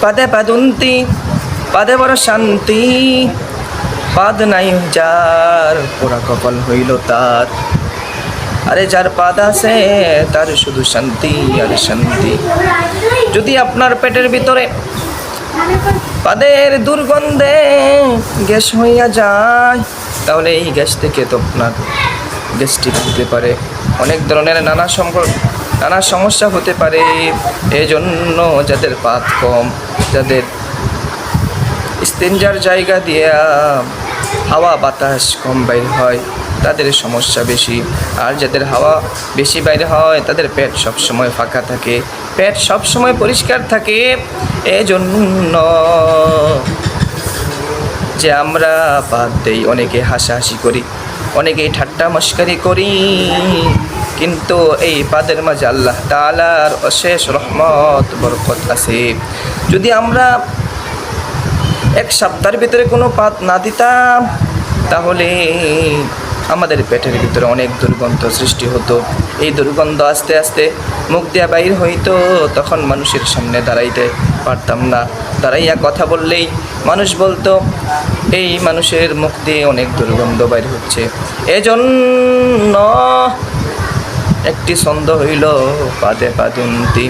পাদে পাদুন্তি পাদে বড় শান্তি, পাদ নাই যার পোড়া কপাল হইল তার। আরে যার পাদ আছে তার শুধু শান্তি আর শান্তি। যদি আপনার পেটের ভিতরে পাদের দুর্গন্ধে গ্যাস হইয়া যায়, তাহলে এই গ্যাস থেকে তো আপনার গ্যাস্ট্রিক হতে পারে, অনেক ধরনের নানা সমস্যা হতে পারে। এই জন্য যাদের পাদ কম, যাদের স্তেঞ্জার জায়গা দিয়ে হাওয়া বাতাস কম বাইর হয়, তাদের সমস্যা বেশি। আর যাদের হাওয়া বেশি বাইরে হয় তাদের পেট সবসময় ফাঁকা থাকে, পেট সবসময় পরিষ্কার থাকে। এজন্য যে আমরা পাদ দেই, অনেকে হাসাহাসি করি, অনেকেই ঠাট্টা মস্কারি করি, কিন্তু এই পাদের মাঝে আল্লাহ তাআলার অশেষ রহমত বরকত আছে। যদি আমরা এক সপ্তাহের ভিতরে কোনো পাদ না দিতাম, তাহলে আমাদের পেটের ভিতরে অনেক দুর্গন্ধ সৃষ্টি হতো। এই দুর্গন্ধ আস্তে আস্তে মুখ দিয়া বাইর হইতো, তখন মানুষের সামনে দাঁড়াইতে পারতাম না। দাঁড়াইয়া কথা বললেই মানুষ বলতো এই মানুষের মুখ দিয়ে অনেক দুর্গন্ধ বাইর হচ্ছে। এজন্য একটি ছন্দ হইল, পাদে পাদুন্তি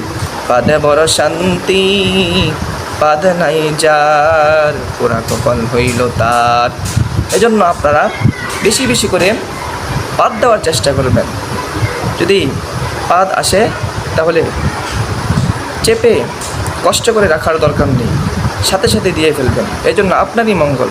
পাদে বড় শান্তি, পাদ নাই যার পোড়া কপাল হইল তার। এজন্য আপনারা বেশি বেশি করে পাদ দেওয়ার চেষ্টা করবেন। যদি পাদ আসে তাহলে চেপে কষ্ট করে রাখার দরকার নেই, সাথে সাথে দিয়ে ফেলবেন। এই জন্য আপনারই মঙ্গল।